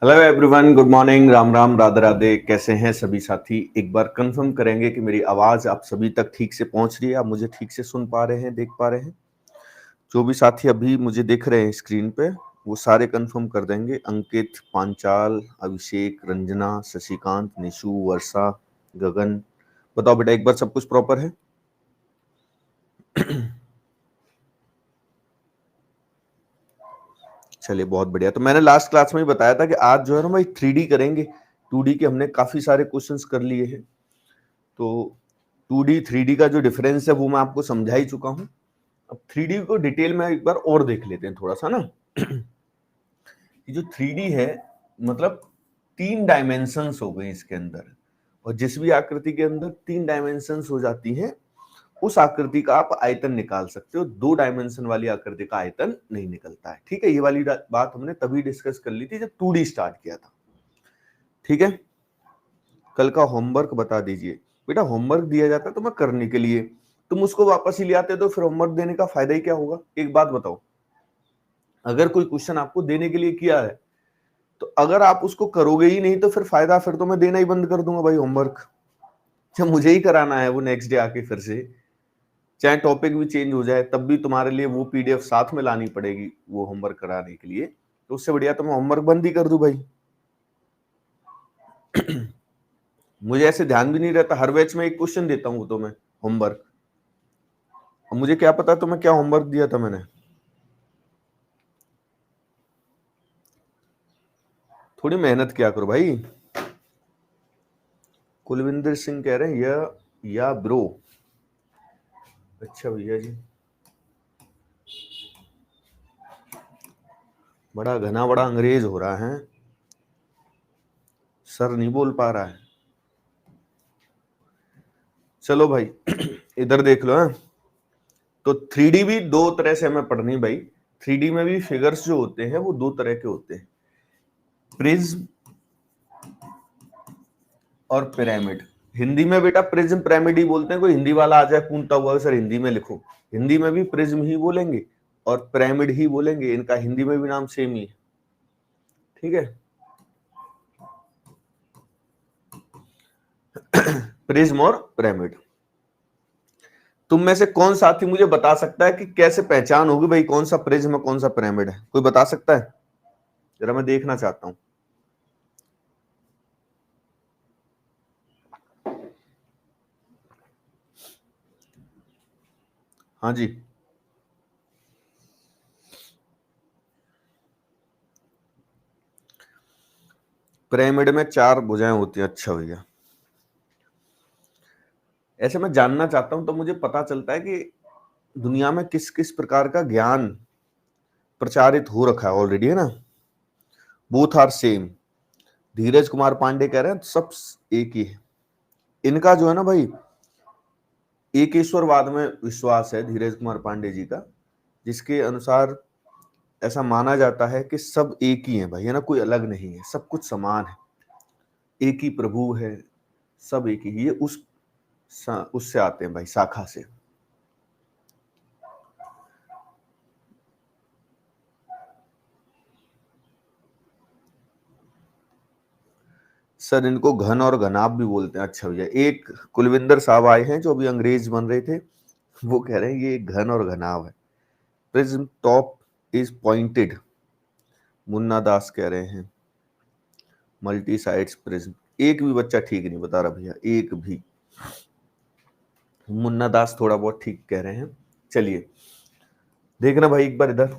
Hello everyone, good morning, Ram Ram, Radhe Radhe. कैसे हैं सभी साथी? एक बार कंफर्म करेंगे कि मेरी आवाज आप सभी तक ठीक से पहुंच रही है, आप मुझे ठीक से सुन पा रहे हैं, देख पा रहे हैं। जो भी साथी अभी मुझे देख रहे हैं स्क्रीन पे, वो सारे कंफर्म कर देंगे। अंकित, पांचाल, अभिषेक, रंजना, शशिकांत, निशु, वर्षा, गगन। बताओ बेटा, एक बार सब कुछ प्रॉपर है? चलिए, बहुत बढ़िया। तो मैंने लास्ट क्लास में ही बताया था कि आज जो है ना भाई 3D करेंगे। 2D के हमने काफी सारे क्वेश्चंस कर लिए हैं। तो 2D 3D का जो डिफरेंस है वो मैं आपको समझा ही चुका हूं। अब 3D को डिटेल में एक बार और देख लेते हैं थोड़ा सा ना। ये जो 3D है, मतलब 3 डायमेंशंस हो गए इसके अंदर। और जिस भी आकृति के अंदर 3 डायमेंशंस हो जाती हैं, उस आकृति का आप आयतन निकाल सकते हो। 2 डायमेंशन वाली आकृति का आयतन नहीं निकलता है। ठीक है, ये वाली बात हमने तभी डिस्कस कर ली थी जब 2D स्टार्ट किया था। ठीक है, कल का होमवर्क बता दीजिए बेटा। होमवर्क दिया जाता है तुम्हें करने के लिए, तुम उसको वापस ही ले आते, तो फिर होमवर्क देने का फायदा ही क्या होगा? एक बात बताओ, अगर कोई क्वेश्चन आपको देने के लिए किया है, तो अगर आप उसको करोगे ही नहीं तो फिर फायदा, फिर तो मैं देना ही बंद कर दूंगा भाई होमवर्क। जब मुझे ही कराना है वो नेक्स्ट डे आके फिर से, चाहे टॉपिक भी चेंज हो जाए, तब भी तुम्हारे लिए वो पीडीएफ साथ में लानी पड़ेगी वो होमवर्क कराने के लिए। तो उससे बढ़िया तो मैं होमवर्क बंद ही कर दूं भाई। मुझे ऐसे ध्यान भी नहीं रहता, हर बैच में एक क्वेश्चन देता हूं तो मैं होमवर्क। अब मुझे क्या पता तुम्हें क्या होमवर्क दिया था मैंने। थोड़ी मेहनत किया करो भाई। कुलविंदर सिंह कह रहे हैं या ब्रो। अच्छा भैया जी, बड़ा घना बड़ा अंग्रेज हो रहा है, सर नहीं बोल पा रहा है। चलो भाई इधर देख लो। है तो 3D भी दो तरह से हमें पढ़नी भाई। 3D में भी फिगर्स जो होते हैं वो दो तरह के होते हैं, प्रिज्म और पिरामिड। हिंदी में बेटा प्रिज्म पिरामिड ही बोलते हैं। कोई हिंदी वाला आ जाए पूछता हुआ सर हिंदी में लिखो, हिंदी में भी प्रिज्म ही बोलेंगे और पिरामिड ही बोलेंगे। इनका हिंदी में भी नाम सेम ही है। ठीक है, प्रिज्म और पिरामिड। तुम में से कौन साथी मुझे बता सकता है कि कैसे पहचान होगी भाई कौन सा प्रिज्म है कौन सा पिरामिड है? कोई बता सकता है? जरा मैं देखना चाहता हूं। हाँ जी, पिरामिड में 4 भुजाएं होती हैं। अच्छा भैया, ऐसे मैं जानना चाहता हूं तो मुझे पता चलता है कि दुनिया में किस किस प्रकार का ज्ञान प्रचारित हो रखा है ऑलरेडी, है ना। Both are same. Dheeraj Kumar Pandey कह रहे हैं सब एक ही है। इनका जो है ना भाई, एकेश्वरवाद में विश्वास है धीरज कुमार पांडे जी का, जिसके अनुसार ऐसा माना जाता है कि सब एक ही है भाई, है ना, कोई अलग नहीं है, सब कुछ समान है, एक ही प्रभु है, सब एक ही। ये उससे आते हैं भाई, शाखा से। सर इनको घन और घनाभ भी बोलते हैं। अच्छा भैया, एक कुलविंदर साहब आए हैं जो अभी अंग्रेज बन रहे थे, वो कह रहे हैं ये घन और घनाभ है। Prism top is pointed, Munna Das कह रहे हैं। मल्टी साइड्स प्रिज्म, एक भी बच्चा ठीक नहीं बता रहा भैया, एक भी। मुन्ना दास थोड़ा बहुत ठीक कह रहे हैं। चलिए देखना भाई एक बार इधर,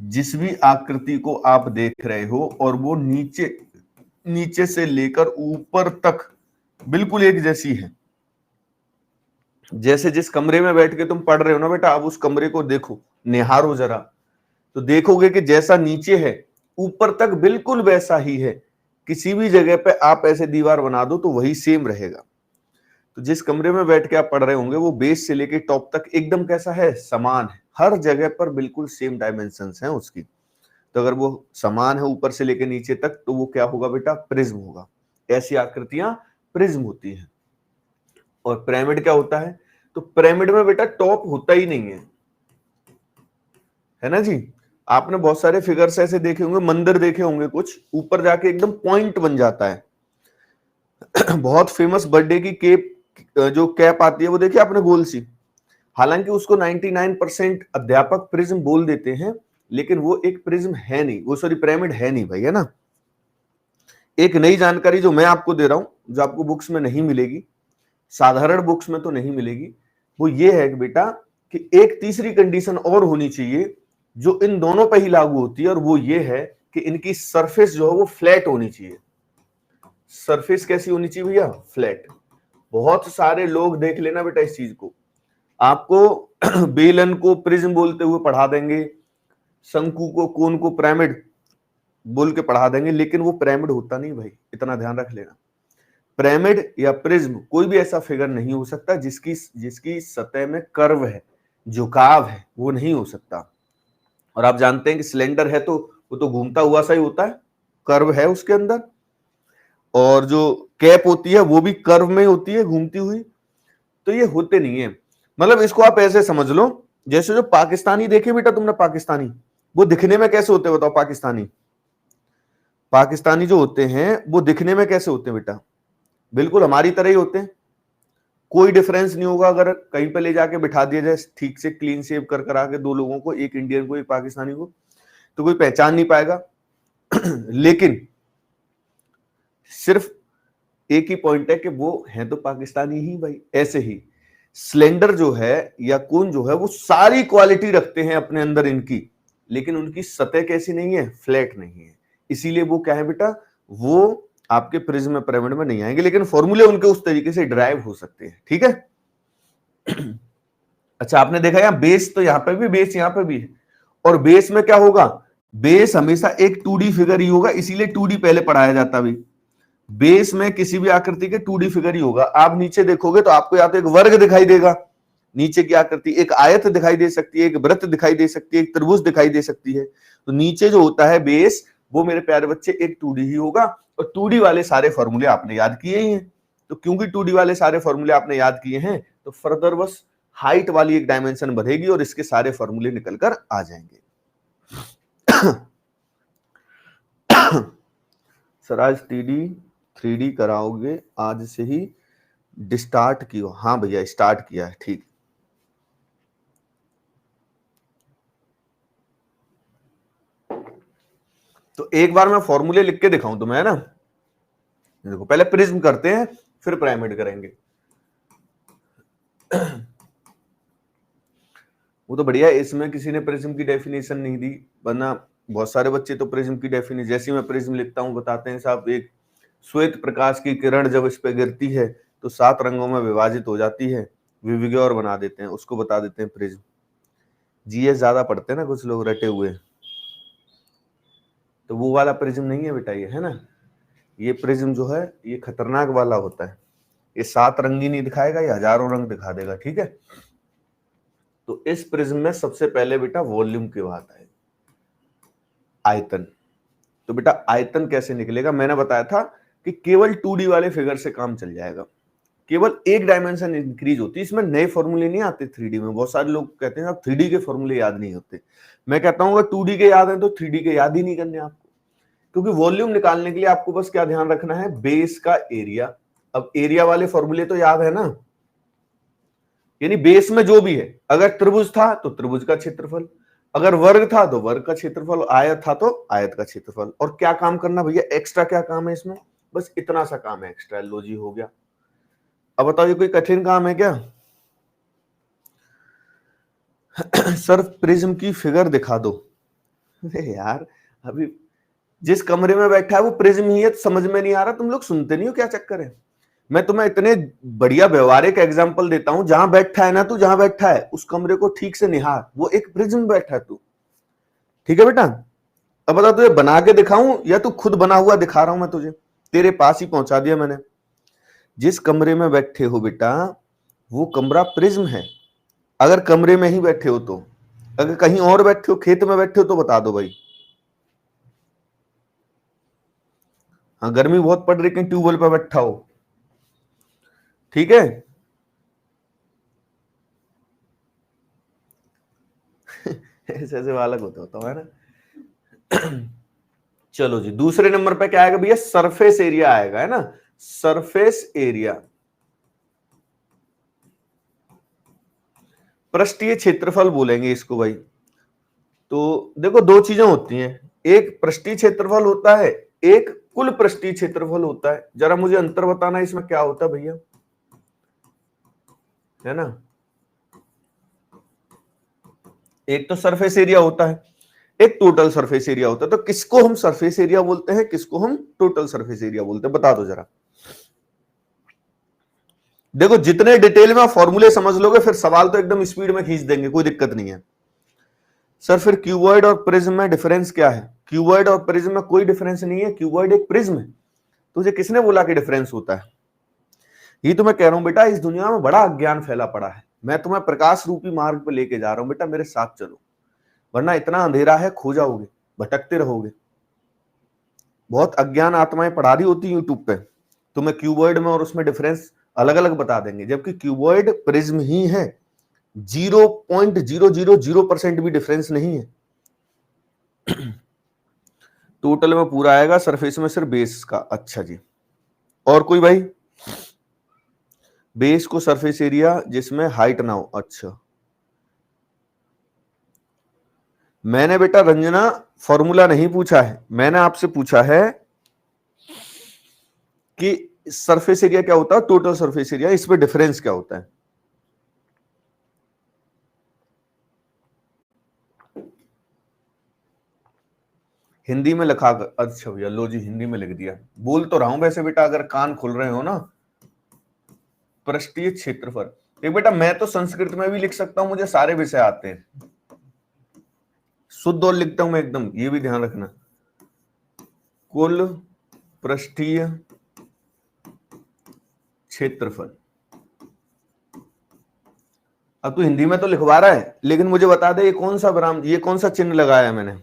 जिस भी आकृति को आप देख रहे हो और वो नीचे नीचे से लेकर ऊपर तक बिल्कुल एक जैसी है। जैसे जिस कमरे में बैठ के तुम पढ़ रहे हो ना बेटा, आप उस कमरे को देखो, निहारो जरा, तो देखोगे कि जैसा नीचे है ऊपर तक बिल्कुल वैसा ही है। किसी भी जगह पे आप ऐसे दीवार बना दो तो वही सेम रहेगा। तो जिस कमरे में बैठ के आप पढ़ रहे होंगे वो बेस से लेके टॉप तक एकदम कैसा है, समान है, हर जगह पर बिल्कुल सेम डायमेंशंस हैं उसकी। तो अगर वो समान है ऊपर से लेके नीचे तक, तो वो क्या होगा बेटा, प्रिज्म होगा। ऐसी आकृतियां प्रिज्म होती हैं। और पिरामिड क्या होता है? तो पिरामिड में बेटा टॉप होता ही नहीं है ना जी। आपने बहुत सारे फिगर्स ऐसे देखे होंगे, मंदिर देखे होंगे, कुछ ऊपर जाके एकदम पॉइंट बन जाता है। बहुत फेमस बर्थडे की केप, जो कैप आती है वो देखिए आपने, गोल सी। हालांकि उसको 99% अध्यापक प्रिज्म बोल देते हैं, लेकिन वो एक प्रिज्म है नहीं, वो सॉरी पिरामिड है नहीं भाई, है ना। एक नई जानकारी जो मैं आपको दे रहा हूं, जो आपको बुक्स में नहीं मिलेगी, साधारण बुक्स में तो नहीं मिलेगी, वो ये है कि बेटा कि एक तीसरी कंडीशन और होनी चाहिए जो इन दोनों पर ही लागू होती है, और वो ये है कि इनकी सरफेस जो है वो फ्लैट होनी चाहिए। सरफेस कैसी होनी चाहिए भैया? फ्लैट। बहुत सारे लोग देख लेना बेटा इस चीज को, आपको बेलन को प्रिज्म बोलते हुए पढ़ा देंगे, शंकु को, कोन को पिरामिड बोल के पढ़ा देंगे, लेकिन वो पिरामिड होता नहीं भाई, इतना ध्यान रख लेना। पिरामिड या प्रिज्म कोई भी ऐसा फिगर नहीं हो सकता जिसकी जिसकी सतह में कर्व है, झुकाव है, वो नहीं हो सकता। और आप जानते हैं कि सिलेंडर है तो वो तो घूमता हुआ सा ही होता है, कर्व है उसके अंदर। और जो कैप होती है वो भी कर्व में होती है, घूमती हुई। तो ये होते नहीं है। मतलब इसको आप ऐसे समझ लो, जैसे जो पाकिस्तानी देखे बेटा तुमने, पाकिस्तानी वो दिखने में कैसे होते हैं बताओ? पाकिस्तानी पाकिस्तानी जो होते हैं वो दिखने में कैसे होते हैं बेटा? बिल्कुल हमारी तरह ही होते हैं, कोई डिफरेंस नहीं होगा। अगर कहीं पे ले जाके बिठा दिया जाए ठीक से क्लीन शेव कर कर आके दो लोगों को, एक इंडियन को एक पाकिस्तानी को, तो कोई पहचान नहीं पाएगा। लेकिन सिर्फ एक ही पॉइंट है कि वो है तो पाकिस्तानी ही भाई। ऐसे ही स्लेंडर जो है या कोन जो है वो सारी क्वालिटी रखते हैं अपने अंदर इनकी, लेकिन उनकी सतह कैसी नहीं है? फ्लैट नहीं है। इसीलिए वो क्या है बेटा, वो आपके प्रिज्म पिरामिड में नहीं आएंगे, लेकिन फॉर्मूले उनके उस तरीके से ड्राइव हो सकते हैं। ठीक है। अच्छा, आपने देखा यहां बेस, तो यहां पे भी बेस, यहां पे भी है। और बेस में क्या होगा? बेस हमेशा एक 2D फिगर ही होगा, इसीलिए 2D पहले पढ़ाया जाता भी। बेस में किसी भी आकृति के 2D फिगर ही होगा। आप नीचे देखोगे तो आपको या तो एक वर्ग दिखाई देगा, नीचे की आकृति, एक आयत दिखाई दे सकती है, एक वृत्त दिखाई दे सकती है, एक त्रिभुज दिखाई दे सकती है। तो नीचे जो होता है बेस, वो मेरे प्यारे बच्चे एक 2D ही होगा। और 2D वाले सारे फॉर्मूले आपने याद किए ही हैं। तो क्योंकि 2D वाले सारे फॉर्मूले आपने याद किए हैं, तो फर्दर बस हाइट वाली एक डायमेंशन बढ़ेगी और इसके सारे फॉर्मूले निकल कर आ जाएंगे। सर आज 3D कराओगे? आज से ही स्टार्ट किया? हाँ भैया स्टार्ट किया है। ठीक, तो एक बार मैं फॉर्मूले लिख के दिखाऊं तुम्हें, है ना। देखो पहले प्रिज्म करते हैं, फिर पिरामिड करेंगे। वो तो बढ़िया है, इसमें किसी ने प्रिज्म की डेफिनेशन नहीं दी, वरना बहुत सारे बच्चे तो प्रिज्म की डेफिनेशन, जैसे मैं प्रिज्म लिखता हूं बताते हैं साहब, एक श्वेत प्रकाश की किरण जब इस पे गिरती है तो 7 रंगों में विभाजित हो जाती है, विविग्योर बना देते हैं, उसको बता देते हैं प्रिज्म। जीएस ज्यादा पढ़ते हैं ना कुछ लोग रटे हुए, तो वो वाला प्रिज्म नहीं है बेटा ये, है ना। ये प्रिज्म जो है ये खतरनाक वाला होता है, ये 7 रंग ही नहीं दिखाएगा, ये हजारों रंग दिखा देगा। ठीक है। तो इस प्रिज्म में सबसे पहले बेटा वॉल्यूम की बात है, आयतन। तो बेटा आयतन कैसे निकलेगा? मैंने बताया था कि केवल 2D वाले फिगर से काम चल जाएगा, केवल एक डायमेंशन इंक्रीज होती है, इसमें नए फॉर्मूले नहीं आते 3D में। बहुत सारे लोग कहते हैं आप 3D के फॉर्मूले याद नहीं होते। मैं कहता हूं अगर 2D के याद है तो 3D के याद ही नहीं करने आपको, क्योंकि वॉल्यूम निकालने के लिए आपको बस क्या ध्यान रखना है? बेस का एरिया। अब एरिया वाले फॉर्मूले तो याद है ना, यानी बेस में जो भी है, अगर त्रिभुज था तो त्रिभुज का क्षेत्रफल, अगर वर्ग था तो वर्ग का क्षेत्रफल, आयत था तो आयत का क्षेत्रफल। और क्या काम करना भैया? एक्स्ट्रा क्या काम है इसमें? बस इतना सा काम है एक्स्ट्रा, लो जी हो गया। अब बताओ ये कोई कठिन काम है क्या? सर प्रिज्म की फिगर दिखा दो। अरे यार अभी जिस कमरे में बैठा है वो प्रिज्म ही है, तो समझ में नहीं आ रहा? तुम लोग सुनते नहीं हो, क्या चक्कर है? मैं तुम्हें इतने बढ़िया व्यवहारिक एग्जांपल देता हूं, जहां बैठा है ना तू, जहां बैठा है उस कमरे को ठीक से निहार, वो एक प्रिज्म बैठा है तू। ठीक है बेटा। अब बता तुझे बना के दिखाऊं या तू खुद बना हुआ दिखा रहा हूं मैं तुझे? तेरे पास ही पहुंचा दिया मैंने। जिस कमरे में बैठे हो बेटा वो कमरा प्रिज्म है, अगर कमरे में ही बैठे हो तो। अगर कहीं और बैठे हो, खेत में बैठे हो, तो बता दो भाई। हाँ गर्मी बहुत पड़ रही, कहीं ट्यूबवेल पर बैठा हो। ठीक है। ऐसे ऐसे बालक होता है ना, चलो जी, दूसरे नंबर पे क्या आएगा भैया? सरफेस एरिया आएगा, है ना, सरफेस एरिया। पृष्ठीय क्षेत्रफल बोलेंगे इसको भाई। तो देखो दो चीजें होती हैं, एक पृष्ठीय क्षेत्रफल होता है, एक कुल पृष्ठीय क्षेत्रफल होता है। जरा मुझे अंतर बताना इसमें क्या होता है भैया, है ना। एक तो सरफेस एरिया होता है, एक टोटल सरफेस एरिया होता है। तो किसको हम सरफेस एरिया बोलते हैं, किसको हम टोटल सरफेस एरिया बोलते हैं, बता दो जरा। देखो जितने डिटेल में आप फॉर्मूले समझ लोगे फिर सवाल तो एकदम स्पीड में खींच देंगे, कोई दिक्कत नहीं है। सर फिर क्यूबॉइड और प्रिज्म में डिफरेंस क्या है? क्यूबॉइड और प्रिज्म में कोई डिफरेंस नहीं है, क्यूबॉइड एक प्रिज्म है। तुझे किसने बोला कि डिफरेंस होता है? ये तो मैं कह रहा हूं बेटा, इस दुनिया में बड़ा अज्ञान फैला पड़ा है। मैं तुम्हें प्रकाश रूपी मार्ग पे लेके जा रहा हूं बेटा, मेरे साथ चलो, वरना इतना अंधेरा है, खो जाओगे, भटकते रहोगे। बहुत अज्ञान आत्माएं पढ़ा रही होती यूट्यूब पे, तुम्हें क्यूबॉइड में और उसमें डिफरेंस अलग अलग बता देंगे, जबकि क्यूबॉइड प्रिज्म ही है। 0.000% भी डिफरेंस नहीं है। टोटल में पूरा आएगा, सरफेस में सिर्फ बेस का। अच्छा जी, और कोई भाई? बेस को सरफेस एरिया जिसमें हाइट ना हो। अच्छा, मैंने बेटा रंजना फॉर्मूला नहीं पूछा है, मैंने आपसे पूछा है कि सरफेस एरिया क्या होता है, टोटल सरफेस एरिया, इस पे डिफरेंस क्या होता है। हिंदी में लिखा कर, अच्छा भैया लो जी हिंदी में लिख दिया। बोल तो रहा हूं वैसे बेटा, अगर कान खुल रहे हो ना। पृष्ठीय क्षेत्रफल, देख बेटा मैं तो संस्कृत में भी लिख सकता हूं, मुझे सारे विषय आते हैं, शुद्ध और लिखता हूं मैं एकदम, ये भी ध्यान रखना। कुल पृष्ठीय क्षेत्रफल। अब तू हिंदी में तो लिखवा रहा है, लेकिन मुझे बता दे ये कौन सा विराम, ये कौन सा चिन्ह लगाया है मैंने।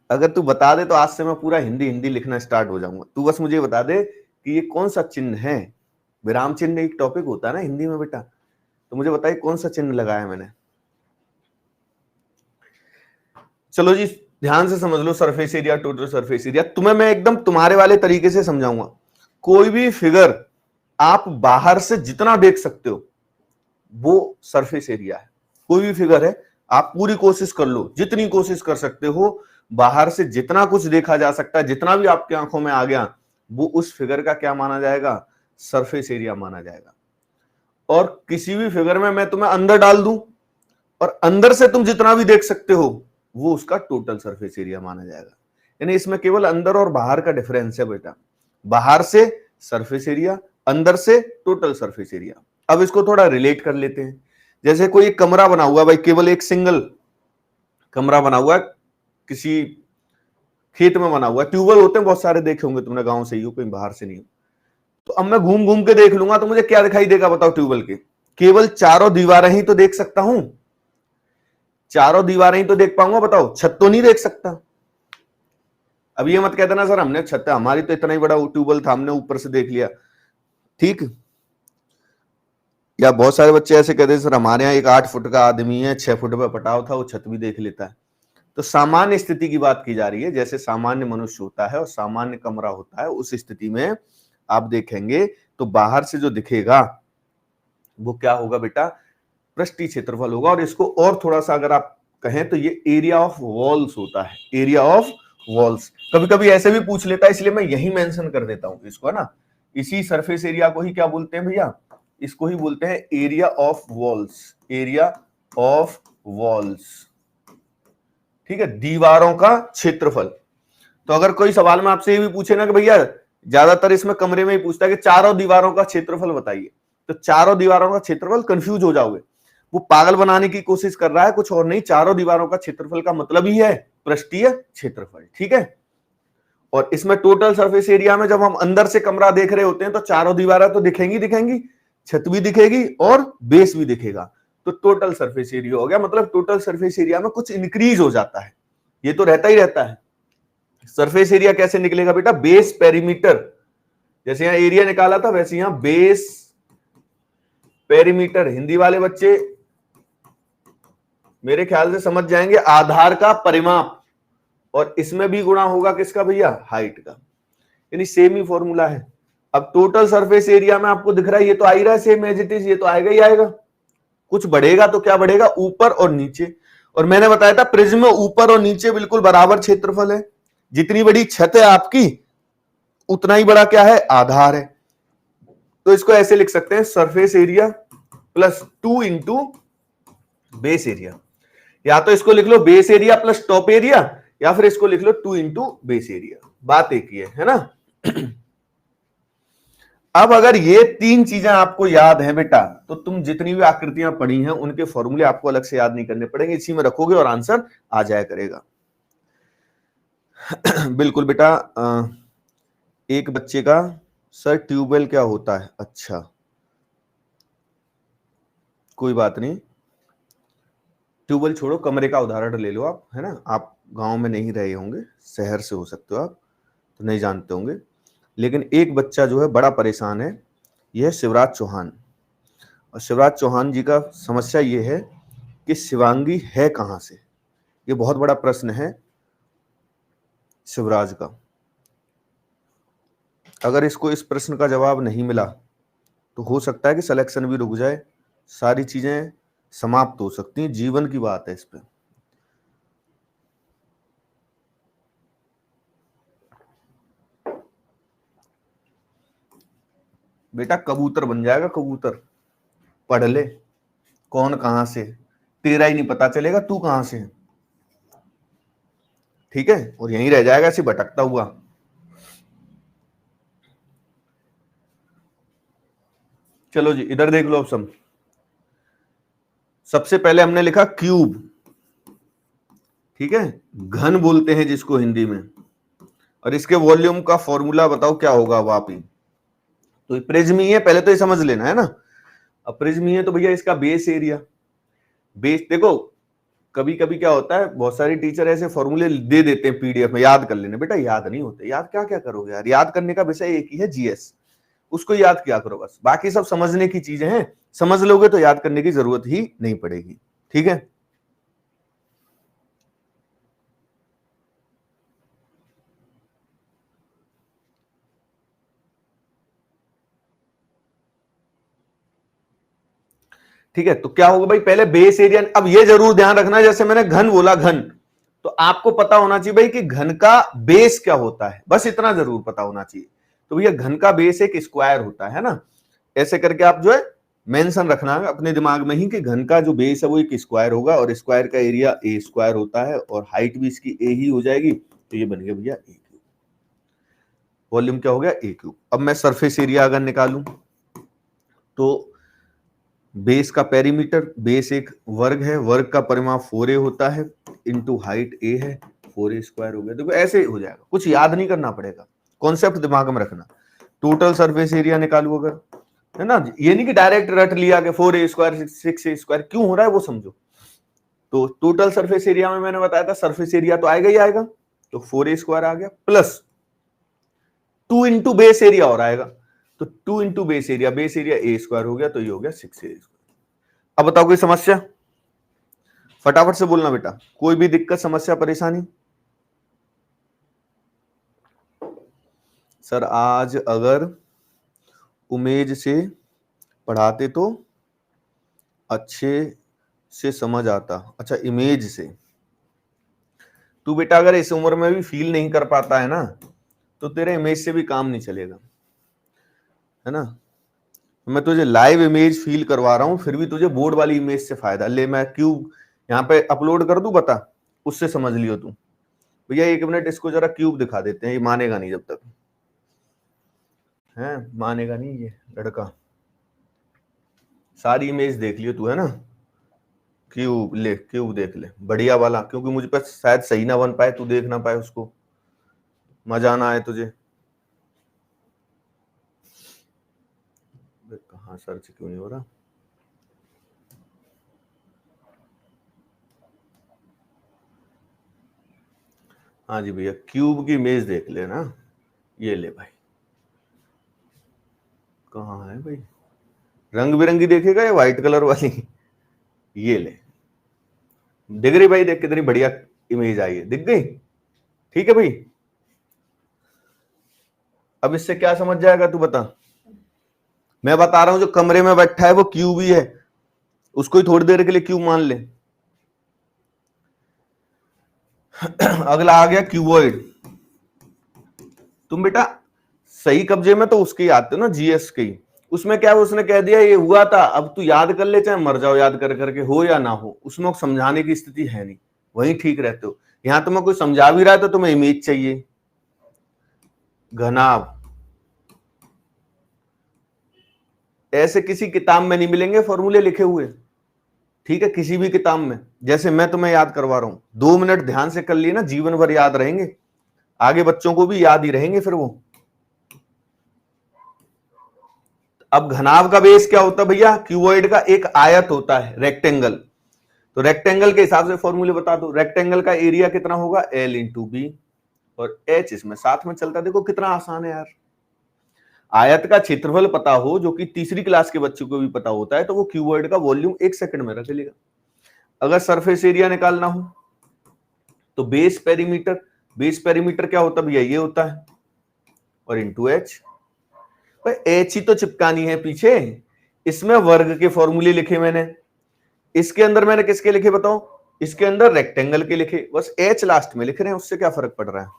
अगर तू बता दे तो आज से मैं पूरा हिंदी हिंदी लिखना स्टार्ट हो जाऊंगा। तू बस मुझे बता दे कि ये कौन सा चिन्ह है। विराम चिन्ह एक टॉपिक होता है ना हिंदी में बेटा, तो मुझे बताइए कौन सा चिन्ह लगाया मैंने। चलो जी ध्यान से समझ लो, surface area, total surface area तुम्हें मैं एकदम तुम्हारे वाले तरीके से समझाऊंगा। कोई भी फिगर आप बाहर से जितना देख सकते हो वो सरफेस एरिया है। कोई भी फिगर है, आप पूरी कोशिश कर लो, जितनी कोशिश कर सकते हो, बाहर से जितना कुछ देखा जा सकता है, जितना भी आपकी आंखों में आ गया, वो उस फिगर का क्या माना जाएगा, सरफेस एरिया माना जाएगा। और किसी भी फिगर में मैं तुम्हें अंदर डाल दूं और अंदर से तुम जितना भी देख सकते हो वो उसका टोटल सरफेस एरिया माना जाएगा। यानी इसमें केवल अंदर और बाहर का डिफरेंस है बेटा, बाहर से सरफेस एरिया, अंदर से टोटल सरफेस एरिया। अब इसको थोड़ा रिलेट कर लेते हैं। जैसे कोई एक कमरा बना हुआ है भाई, केवल एक सिंगल कमरा बना हुआ है, किसी खेत में बना हुआ है, ट्यूबवेल होते हैं बहुत सारे, देखे होंगे तुमने, गांव से ही हो, कहीं बाहर से नहीं हो। तो अब मैं घूम घूम के देख लूंगा तो मुझे क्या दिखाई देगा बताओ ट्यूबवेल के? केवल चारों दीवारें ही तो देख सकता हूं, चारों दीवारें ही तो देख पाऊंगा, बताओ छत तो नहीं देख सकता। अब ये मत कहते ना सर हमने छत, हमारी तो इतना ही बड़ा ट्यूबवेल था, हमने ऊपर से देख लिया, ठीक। या बहुत सारे बच्चे ऐसे कहते हैं सर हमारे यहाँ एक 8 फुट का आदमी है, 6 फुट पे पटाव था, वो छत भी देख लेता है। तो सामान्य स्थिति की बात की जा रही है, जैसे सामान्य मनुष्य होता है और सामान्य कमरा होता है, उस स्थिति में आप देखेंगे तो बाहर से जो दिखेगा वो क्या होगा बेटा, पृष्ठीय क्षेत्रफल होगा। और इसको और थोड़ा सा अगर आप कहें तो ये एरिया ऑफ वॉल्स होता है, एरिया ऑफ वॉल्स। कभी कभी ऐसे भी पूछ लेता है, इसलिए मैं यही मेंशन कर देता हूं इसको, है ना। इसी सरफेस एरिया को ही क्या बोलते हैं भैया, इसको ही बोलते हैं area of walls, area of walls, ठीक है, दीवारों का क्षेत्रफल। तो अगर कोई सवाल में आपसे ये भी पूछे ना कि भैया, ज्यादातर इसमें कमरे में ही पूछता है कि चारों दीवारों का क्षेत्रफल बताइए, तो चारों दीवारों का क्षेत्रफल, कंफ्यूज हो जाओगे। वो पागल बनाने की कोशिश कर रहा है, कुछ और नहीं। चारों दीवारों का क्षेत्रफल का मतलब ही है पृष्ठीय क्षेत्रफल, ठीक है। और इसमें टोटल सरफेस एरिया में जब हम अंदर से कमरा देख रहे होते हैं तो चारों दीवारें तो दिखेंगी दिखेंगी, छत भी दिखेगी और बेस भी दिखेगा, तो टोटल सरफेस एरिया हो गया। मतलब टोटल सरफेस एरिया में कुछ इंक्रीज हो जाता है, ये तो रहता ही रहता है। सरफेस एरिया कैसे निकलेगा बेटा, बेस पेरीमीटर, जैसे यहां एरिया निकाला था वैसे यहां बेस पेरीमीटर। हिंदी वाले बच्चे मेरे ख्याल से समझ जाएंगे, आधार का परिमाप, और इसमें भी गुणा होगा किसका भैया, हाइट का, यानी सेम ही फॉर्मूला है। अब टोटल सरफेस एरिया में आपको दिख रहा है, ये तो आ ही रहा है सेम एज इट इज, ये तो आएगा ही आएगा। कुछ बढ़ेगा तो क्या बढ़ेगा, ऊपर और नीचे। और मैंने बताया था प्रिज्म में ऊपर और नीचे बिल्कुल बराबर क्षेत्रफल है, जितनी बड़ी छत है आपकी उतना ही बड़ा क्या है, आधार है। तो इसको ऐसे लिख सकते हैं, surface area plus 2 into base area. या तो इसको लिख लो base area plus top area, या फिर इसको लिख लो 2 इंटू बेस एरिया, बात एक ही है ना। अब अगर ये तीन चीजें आपको याद हैं बेटा, तो तुम जितनी भी आकृतियां पढ़ी हैं उनके फॉर्मूले आपको अलग से याद नहीं करने पड़ेंगे, इसी में रखोगे और आंसर आ जाया करेगा। बिल्कुल बेटा। एक बच्चे का सर ट्यूबवेल क्या होता है, अच्छा कोई बात नहीं, ट्यूबवेल छोड़ो, कमरे का उदाहरण ले लो आप, है ना। आप गांव में नहीं रहे होंगे, शहर से हो सकते हो आप, तो नहीं जानते होंगे। लेकिन एक बच्चा जो है बड़ा परेशान है, यह शिवराज चौहान। और शिवराज चौहान जी का समस्या ये है कि शिवांगी है कहां से, ये बहुत बड़ा प्रश्न है शिवराज का। अगर इसको इस प्रश्न का जवाब नहीं मिला तो हो सकता है कि सिलेक्शन भी रुक जाए, सारी चीजें समाप्त हो सकती हैं, जीवन की बात है इस पे। बेटा कबूतर बन जाएगा, कबूतर। पढ़ ले, कौन कहां से, तेरा ही नहीं पता चलेगा तू कहां से है, ठीक है, और यहीं रह जाएगा ऐसे भटकता हुआ। चलो जी इधर देख लो ऑप्शन। सबसे पहले हमने लिखा क्यूब, ठीक है, घन बोलते हैं जिसको हिंदी में। और इसके वॉल्यूम का फॉर्मूला बताओ क्या होगा, आप ही तो प्रिज्म ही है, पहले तो ये समझ लेना है ना। अब प्रिज्म ही है तो भैया इसका बेस एरिया, बेस देखो कभी कभी क्या होता है, बहुत सारे टीचर ऐसे फॉर्मूले दे देते हैं पीडीएफ में, याद कर लेने, बेटा याद नहीं होते, याद क्या क्या करोगे यार, याद करने का विषय एक ही है जीएस, उसको याद किया करो बस, बाकी सब समझने की चीजें हैं, समझ लोगे तो याद करने की जरूरत ही नहीं पड़ेगी, ठीक है। ठीक है, तो क्या होगा भाई, पहले बेस एरिया। अब ये जरूर ध्यान रखना, जैसे मैंने घन बोला, घन तो आपको पता होना चाहिए भाई कि घन का बेस क्या होता है, बस इतना जरूर पता होना चाहिए। तो भैया घन का बेस एक स्क्वायर होता है ना, ऐसे करके आप जो है मेंशन रखना है अपने दिमाग में ही कि घन का जो बेस है वो एक स्क्वायर होगा, और स्क्वायर का एरिया ए स्क्वायर होता है, और हाइट भी इसकी ए ही हो जाएगी, तो ये बन गया भैया ए क्यूब। वॉल्यूम क्या हो गया, ए क्यूब। अब मैं सरफेस एरिया अगर निकालूं तो बेस का पेरीमीटर, बेस एक वर्ग है, वर्ग का परिमाप 4a होता है, इंटू हाइट a है, 4a स्क्वायर हो गया। देखो ऐसे हो जाएगा, कुछ याद नहीं करना पड़ेगा, कॉन्सेप्ट दिमाग में रखना। टोटल सरफेस एरिया निकालू अगर, है ना, ये नहीं कि डायरेक्ट रट लिया कि 4a स्क्वायर 6a स्क्वायर क्यों हो रहा है वो समझो। तो टोटल सरफेस एरिया में मैंने बताया था सरफेस एरिया तो आएगा ही आएगा, तो 4a स्क्वायर आ गया, प्लस 2 इंटू बेस एरिया और आएगा, तो 2 into base area a square हो गया, तो ये हो गया 6a स्क्वायर। अब बताओ कोई समस्या, फटाफट से बोलना बेटा, कोई भी दिक्कत समस्या परेशानी। सर आज अगर उमेज से पढ़ाते तो अच्छे से समझ आता, अच्छा इमेज से। तू बेटा अगर इस उम्र में भी फील नहीं कर पाता है ना, तो तेरे इमेज से भी काम नहीं चलेगा, है ना। मैं तुझे लाइव इमेज फील करवा रहा हूं, फिर भी तुझे बोर्ड वाली इमेज से फायदा ले। मैं क्यूब यहाँ पे अपलोड कर दूं, बता, उससे समझ लियो तू। भैया 1 मिनट इसको जरा क्यूब दिखा देते हैं, ये मानेगा नहीं जब तक, है मानेगा नहीं ये लड़का। सारी इमेज देख लियो तू, है ना, क्यूब ले, क्यूब देख ले बढ़िया वाला, क्योंकि मुझ पर शायद सही ना बन पाए, तू देख ना पाए उसको, मजा ना आए तुझे। कहाँ सर्च क्यों नहीं हो रहा, हाँ जी भैया क्यूब की इमेज देख ले ना, ये ले भाई, कहाँ है भाई, रंग बिरंगी देखेगा या व्हाइट कलर वाली, ये ले, दिख रही भाई, देख कितनी बढ़िया इमेज आई है, दिख गई? ठीक है भाई, अब इससे क्या समझ जाएगा तू बता? मैं बता रहा हूं जो कमरे में बैठा है वो क्यूब ही है, उसको ही थोड़ी देर के लिए क्यूब मान ले। अगला आ गया क्यूबॉइड। तुम बेटा सही कब्जे में तो उसके ही आते हो ना, जीएस के ही। उसमें क्या है, उसने कह दिया ये हुआ था, अब तू याद कर ले, चाहे मर जाओ याद कर करके, हो या ना हो, उसमें समझाने की स्थिति है नहीं, वहीं ठीक रहते हो। यहां तुम्हें कोई समझा भी रहा है तो तुम्हें इमेज चाहिए। घनाभ ऐसे किसी किताब में नहीं मिलेंगे फॉर्मूले लिखे हुए, ठीक है, किसी भी किताब में। जैसे मैं तुम्हें याद करवा रहा हूं, 2 मिनट ध्यान से कर लिए ना, जीवन भर याद रहेंगे, आगे बच्चों को भी याद ही रहेंगे फिर वो। अब घनाभ का बेस क्या होता है भैया? क्यूबॉइड का एक आयत होता है, रेक्टेंगल। तो रेक्टेंगल के हिसाब से फॉर्मूले बता दो। रेक्टेंगल का एरिया कितना होगा? L इंटू बी, और H इसमें साथ में चलता है। देखो कितना आसान है यार। आयत का क्षेत्रफल पता हो, जो कि तीसरी क्लास के बच्चों को भी पता होता है, तो वो क्यूबॉइड का वॉल्यूम 1 सेकंड में रख लेगा। अगर सरफेस एरिया निकालना हो तो बेस पेरीमीटर, बेस पेरीमीटर क्या होता है भैया? ये होता है, और इंटू एच। एच ही तो चिपकानी है पीछे, इसमें वर्ग के फॉर्मूले लिखे मैंने, इसके अंदर मैंने किसके लिखे बताओ? इसके अंदर रेक्टेंगल के लिखे, बस एच लास्ट में लिख रहे हैं, उससे क्या फर्क पड़ रहा है?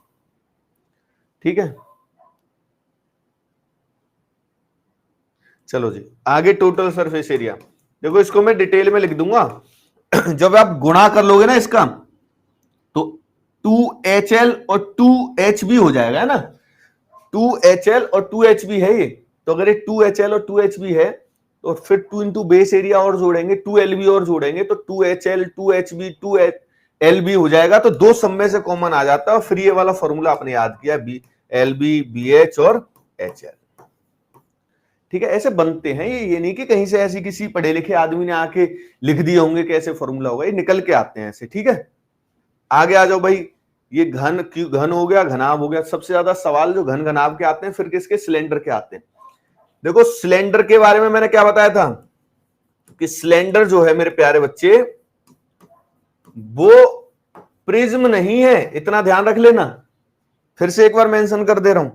ठीक है, चलो जी आगे। टोटल सरफेस एरिया देखो, इसको मैं डिटेल में लिख दूंगा। जब आप गुणा कर लोगे ना इसका, तो 2HL और 2HB हो जाएगा, है ना? 2HL और 2HB है ये, तो अगर ये 2HL और 2HB है तो फिर 2 इंटू बेस एरिया और जोड़ेंगे, 2LB और जोड़ेंगे, तो 2HL 2HB 2LB हो जाएगा। तो दो सब में से कॉमन आ जाता है, और फिर ये वाला फॉर्मूला आपने याद किया, LB BH और HL। ठीक है, ऐसे बनते हैं ये नहीं कि कहीं से ऐसी किसी पढ़े लिखे आदमी ने आके लिख दिए होंगे कि ऐसे फॉर्मूला होगा, ये निकल के आते हैं ऐसे। ठीक है, आगे आ जाओ भाई। ये घन क्यों घन हो गया, घनाभ हो गया। सबसे ज्यादा सवाल जो घन घनाभ के आते हैं, फिर किसके? सिलेंडर के आते हैं। देखो सिलेंडर के बारे में मैंने क्या बताया था कि सिलेंडर जो है मेरे प्यारे बच्चे, वो प्रिज्म नहीं है, इतना ध्यान रख लेना, फिर से एक बार मेंशन कर दे रहा हूं।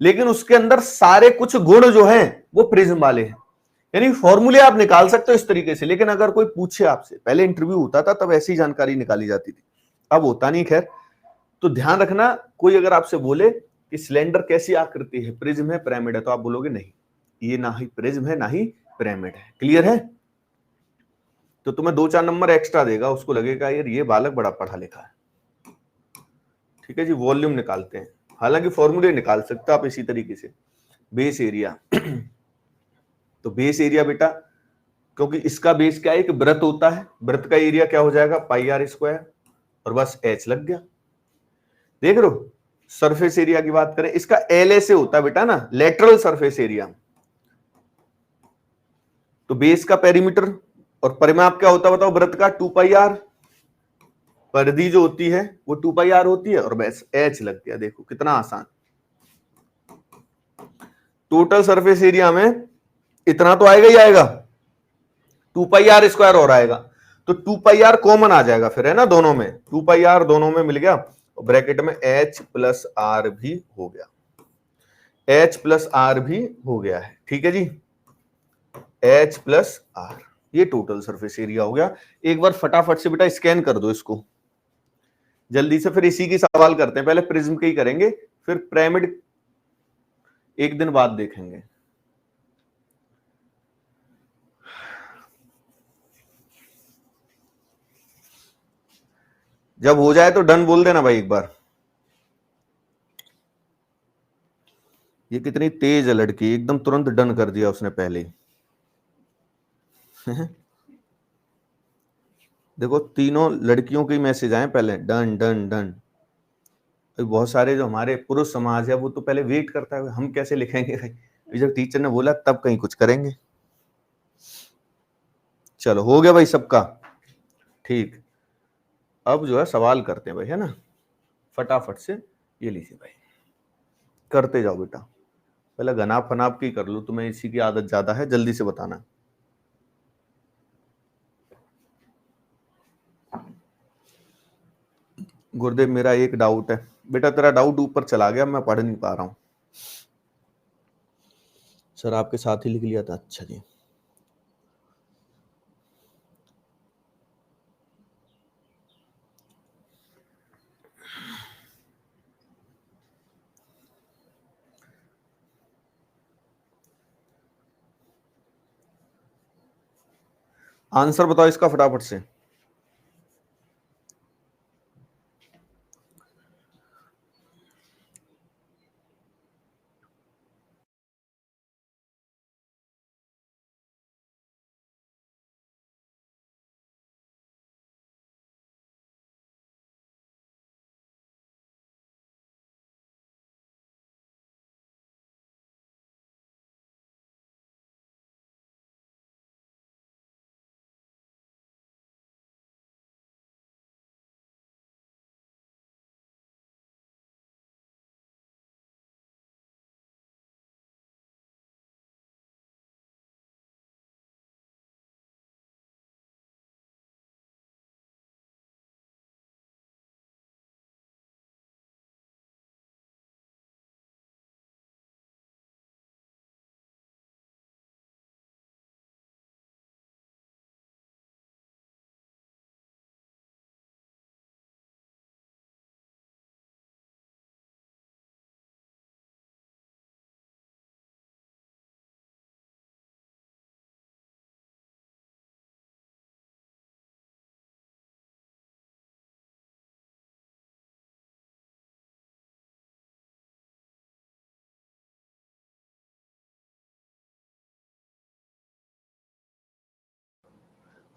लेकिन उसके अंदर सारे कुछ गुण जो हैं वो प्रिज्म वाले हैं, यानी फॉर्मूले आप निकाल सकते हो इस तरीके से। लेकिन अगर कोई पूछे आपसे, पहले इंटरव्यू होता था तब ऐसी जानकारी निकाली जाती थी, अब होता नहीं। खैर, तो ध्यान रखना, कोई अगर आपसे बोले कि सिलेंडर कैसी आकृति है, प्रिज्म है, पिरामिड है, तो आप बोलोगे नहीं, ये ना ही प्रिज्म है ना ही पिरामिड है। क्लियर है? तो तुम्हें 2-4 नंबर एक्स्ट्रा देगा, उसको लगेगा यार ये बालक बड़ा पढ़ा लिखा है। ठीक है जी, वॉल्यूम निकालते हैं, हालांकि फॉर्मूले निकाल सकते हो आप इसी तरीके से। बेस एरिया तो बेस एरिया बेटा, क्योंकि इसका बेस क्या है, एक वृत्त होता है, वृत्त का एरिया क्या हो जाएगा? पाई आर स्क्वायर, और बस एच लग गया। देख रहे हो? सरफेस एरिया की बात करें, इसका एल से होता है बेटा ना, लेटरल सरफेस एरिया। तो बेस का पेरीमीटर और परिमाप क्या होता है बताओ? वृत्त का 2πr, परिधि जो होती है वो 2πr होती है, और बस एच लग गया। देखो कितना आसान। टोटल सरफेस एरिया में इतना तो आएगा ही आएगा, 2πr स्क्वायर और आएगा, तो 2πr कॉमन आ जाएगा फिर, है ना? दोनों में 2πr दोनों में मिल गया, ब्रैकेट में h प्लस आर भी हो गया, h प्लस आर भी हो गया है। ठीक है जी, h प्लस आर, ये टोटल सरफेस एरिया हो गया। एक बार फटाफट से बेटा स्कैन कर दो इसको जल्दी से, फिर इसी की सवाल करते हैं। पहले प्रिज्म के ही करेंगे, फिर पिरामिड एक दिन बाद देखेंगे। जब हो जाए तो डन बोल देना भाई एक बार। ये कितनी तेज है लड़की, एकदम तुरंत डन कर दिया उसने पहले ही। देखो तीनों लड़कियों के मैसेज आए पहले, डन डन डन। बहुत सारे जो हमारे पुरुष समाज है वो तो पहले वेट करता है, हम कैसे लिखेंगे भाई, जब टीचर ने बोला तब कहीं कुछ करेंगे। चलो हो गया भाई सबका ठीक। अब जो है सवाल करते हैं भाई, है ना? फटाफट से ये लीजिए भाई, करते जाओ बेटा। पहले घनाभ फनाभ की कर लो, तुम्हें इसी की आदत ज्यादा है, जल्दी से बताना। गुरुदेव मेरा एक डाउट है। बेटा तेरा डाउट ऊपर चला गया, मैं पढ़ नहीं पा रहा हूँ। सर आपके साथ ही लिख लिया था, अच्छा जी। आंसर बताओ इसका फटाफट से।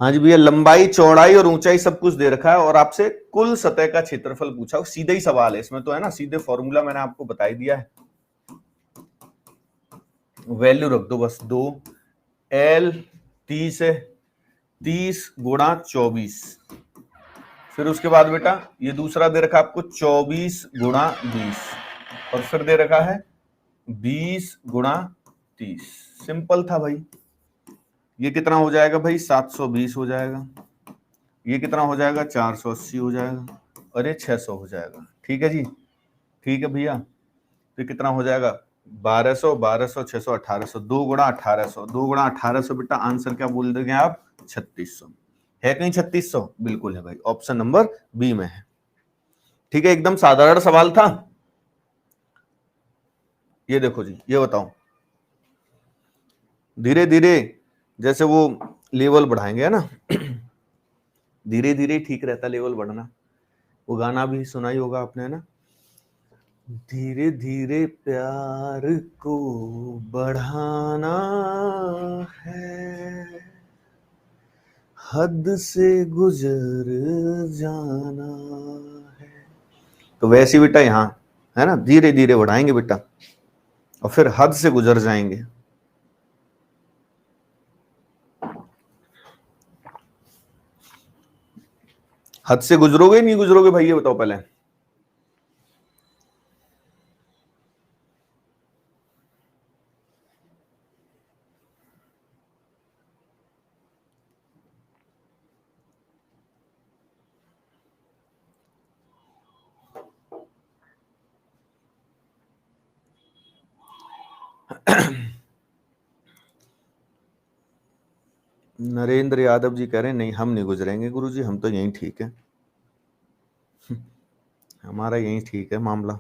हाँ जी भैया, लंबाई चौड़ाई और ऊंचाई सब कुछ दे रखा है और आपसे कुल सतह का क्षेत्रफल पूछा। सीधा ही सवाल है इसमें तो, है ना, सीधे फॉर्मूला मैंने आपको बता ही दिया है। वैल्यू रख दो बस, 2L 30 है, 30 गुणा 24। फिर उसके बाद बेटा ये दूसरा दे रखा आपको 24 गुणा 20 और फिर दे रखा है 20 गुणा 30। सिंपल था भाई। ये कितना हो जाएगा भाई, 720 हो जाएगा। ये कितना हो जाएगा, 480 हो जाएगा और ये 600 हो जाएगा। ठीक है जी, ठीक है भैया। तो कितना हो जाएगा, 1200 1200 600 1800, 2 गुणा 1800, 2 गुणा 1800 बेटा आंसर क्या बोल देंगे आप, 3600। है कहीं 3600? बिल्कुल है भाई, ऑप्शन नंबर बी में है। ठीक है, एकदम साधारण सवाल था। ये देखो जी, ये बताओ, धीरे धीरे जैसे वो लेवल बढ़ाएंगे, है ना, धीरे धीरे ठीक रहता लेवल बढ़ना। वो गाना भी सुना ही होगा आपने, है ना, धीरे धीरे प्यार को बढ़ाना है, हद से गुजर जाना है। तो वैसे बेटा यहाँ, है ना, धीरे धीरे बढ़ाएंगे बेटा और फिर हद से गुजर जाएंगे। हद से गुजरोगे नहीं गुजरोगे भाई, ये बताओ पहले। नरेंद्र यादव जी कह रहे हैं नहीं हम नहीं गुजरेंगे गुरुजी, हम तो यहीं ठीक है, हमारा यहीं ठीक है मामला।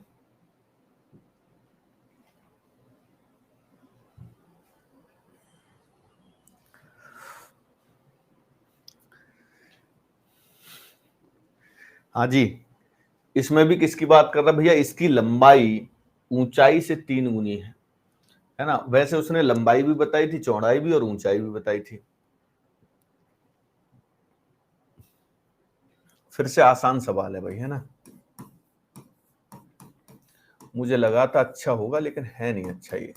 हाँ जी, इसमें भी किसकी बात कर रहा है भैया, इसकी लंबाई ऊंचाई से 3 गुनी है ना। वैसे उसने लंबाई भी बताई थी, चौड़ाई भी और ऊंचाई भी बताई थी। फिर से आसान सवाल है भाई, है ना। मुझे लगा था अच्छा होगा लेकिन है नहीं अच्छा ये।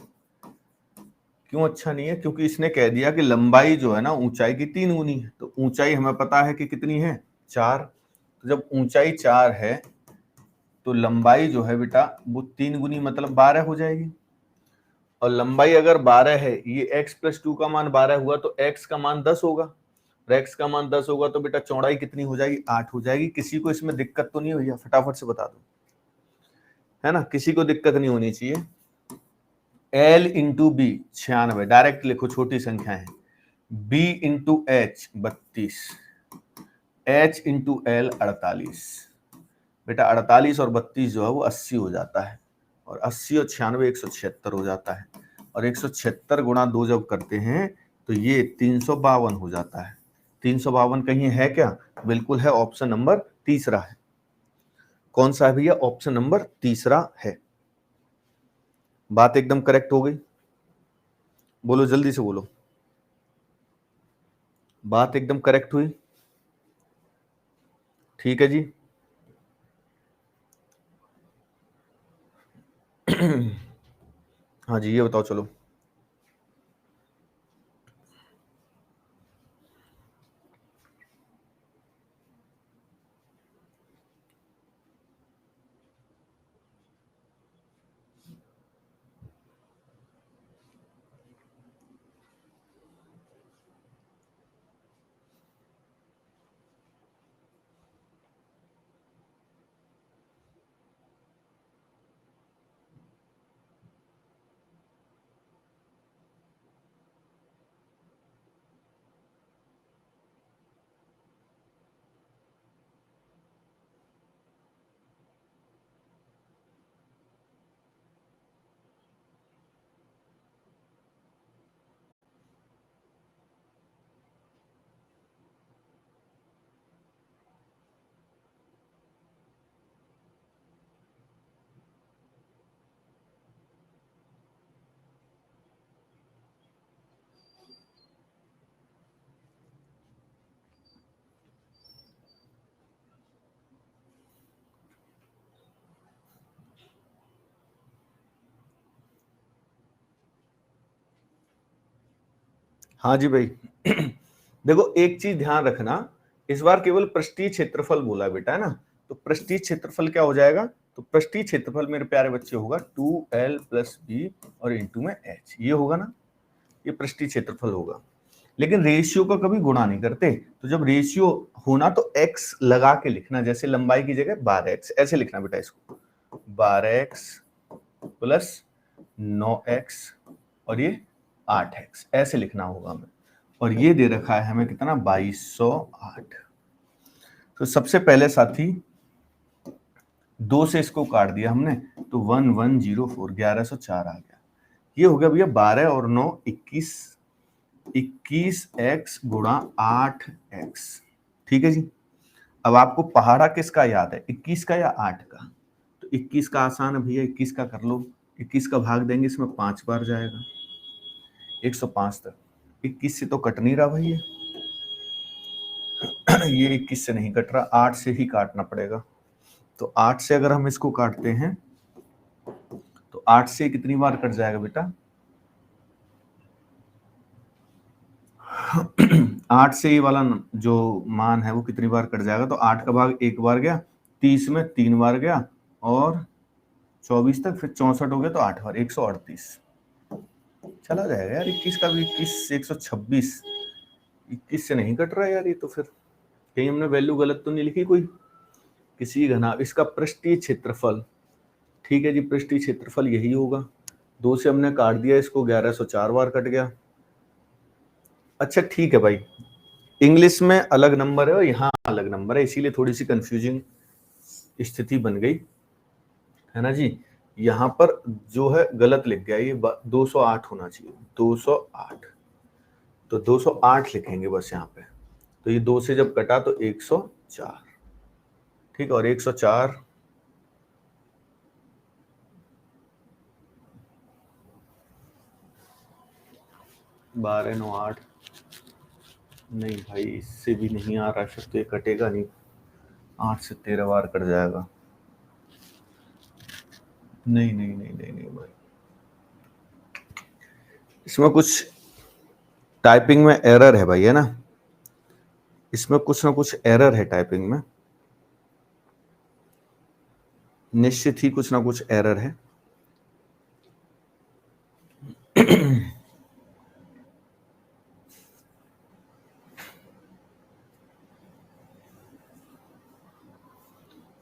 क्यों अच्छा नहीं है, क्योंकि इसने कह दिया कि लंबाई जो है ना ऊंचाई की 3 गुनी है। तो ऊंचाई हमें पता है कि कितनी है, 4। तो जब ऊंचाई 4 है तो लंबाई जो है बेटा वो 3 गुनी मतलब 12 हो जाएगी। और लंबाई अगर 12 है, ये x + 2 का मान 12 हुआ तो x का मान 10 होगा। x का मान 10 होगा तो बेटा चौड़ाई कितनी हो जाएगी, 8 हो जाएगी। किसी को इसमें दिक्कत तो नहीं भैया, फटाफट से बता दो, है ना, किसी को दिक्कत नहीं होनी चाहिए। L इंटू बी 96, डायरेक्ट लिखो, छोटी संख्या है। B into H 32, H into L 48। बेटा 48 और 32 जो है वो 80 हो जाता है, और 80 और 96 176 हो जाता है, और 176 गुणा 2 जब करते हैं तो ये 352 हो जाता है। 352 कहीं है क्या? बिल्कुल है, ऑप्शन नंबर तीसरा है। कौन सा है भैया? ऑप्शन नंबर तीसरा है। बात एकदम करेक्ट हो गई, बोलो जल्दी से बोलो, बात एकदम करेक्ट हुई? ठीक है जी। हाँ जी, ये बताओ चलो। हाँ जी भाई। देखो एक चीज ध्यान रखना, इस बार केवल पृष्ठीय क्षेत्रफल बोला है बेटा, है ना, तो पृष्ठीय क्षेत्रफल क्या हो जाएगा? तो पृष्ठीय क्षेत्रफल मेरे प्यारे बच्चे होगा 2l प्लस बी और इंटू में h, ये होगा ना, ये पृष्ठीय क्षेत्रफल होगा। लेकिन रेशियो का कभी गुणा नहीं करते, तो जब रेशियो होना तो x लगा के लिखना, जैसे लंबाई की जगह 12x ऐसे लिखना बेटा, इसको 12x प्लस 9x और ये 8x ऐसे लिखना होगा हमें, और ये दे रखा है हमें कितना, 2208। तो सबसे पहले साथी 2 से इसको काट दिया हमने, तो 1104 1104 आ गया। ये हो गया भैया 12 और 9 21, 21x गुणा 8x। ठीक है जी। अब आपको पहाड़ा किसका याद है, 21 का या 8 का? तो 21 का आसान है भैया, 21 का कर लो। 21 का भाग देंगे, इसमें 5 बार जाएगा, 105 तक। 21 से तो कट नहीं रहा भाई, ये 21 से नहीं कट रहा, 8 से ही काटना पड़ेगा। तो 8 से अगर हम इसको काटते हैं तो 8 से कितनी बार कट जाएगा बेटा? 8 से ये वाला जो मान है वो कितनी बार कट जाएगा? तो 8 का भाग 1 बार गया, 30 में 3 बार गया, और 24 तक, फिर 64 हो गया, तो 8 बार 138 चला जाएगा यार। 21 का भी 21 126, 21 से नहीं कट रहा यार ये, तो फिर कहीं हमने वैल्यू गलत तो नहीं लिखी कोई? किसी घना इसका पृष्ठीय क्षेत्रफल, ठीक है जी, पृष्ठीय क्षेत्रफल यही होगा। 2 से हमने काट दिया इसको, 1104 बार कट गया। अच्छा ठीक है भाई, इंग्लिश में अलग नंबर है और यहाँ अलग नंबर है, इसीलिए थोड़ी सी कंफ्यूजिंग स्थिति बन गई, है ना जी। यहाँ पर जो है गलत लिख गया, ये 208 होना चाहिए, 208, तो 208 लिखेंगे बस यहाँ पे। तो ये 2 से जब कटा तो 104, ठीक है, और 104 12 9 8, नहीं भाई इससे भी नहीं आ रहा शब्द, ये कटेगा नहीं, 8 से 13 बार कट जाएगा। नहीं नहीं नहीं नहीं नहीं भाई, इसमें कुछ टाइपिंग में एरर है भाई, है ना, इसमें कुछ ना कुछ एरर है टाइपिंग में, निश्चित ही कुछ ना कुछ एरर है।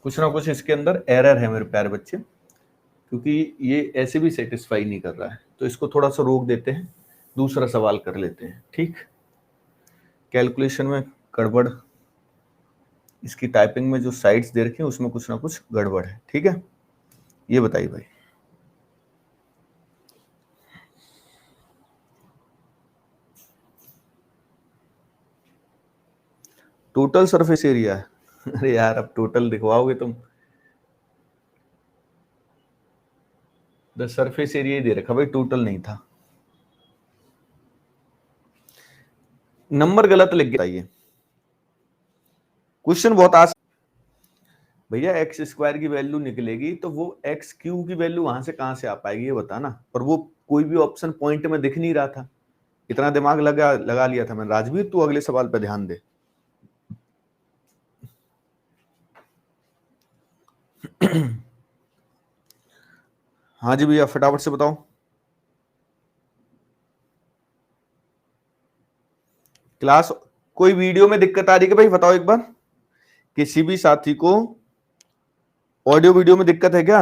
कुछ ना कुछ इसके अंदर एरर है मेरे प्यारे बच्चे, क्योंकि ये ऐसे भी सेटिस्फाई नहीं कर रहा है, तो इसको थोड़ा सा रोक देते हैं, दूसरा सवाल कर लेते हैं। ठीक, कैलकुलेशन में गड़बड़, इसकी टाइपिंग में जो साइड्स दे रखी है उसमें कुछ ना कुछ गड़बड़ है। ठीक है, ये बताइए भाई। टोटल सरफेस एरिया है। अरे यार, अब टोटल दिखवाओगे तुम? द सरफेस एरिया ही दे रखा भाई, टोटल नहीं था। नंबर गलत लिख गया। क्वेश्चन बहुत आसान भैया, एक्स स्क्वायर की वैल्यू निकलेगी तो वो एक्स क्यूब की वैल्यू वहां से कहां से आ पाएगी ये बताना। और वो कोई भी ऑप्शन पॉइंट में दिख नहीं रहा था, इतना दिमाग लगा लिया था मैंने। राजवीर, तू अगले सवाल पे ध्यान दे। हाँ जी भैया, फटाफट से बताओ। क्लास, कोई वीडियो में दिक्कत आ रही है भाई? बताओ एक बार। किसी भी साथी को ऑडियो वीडियो में दिक्कत है क्या?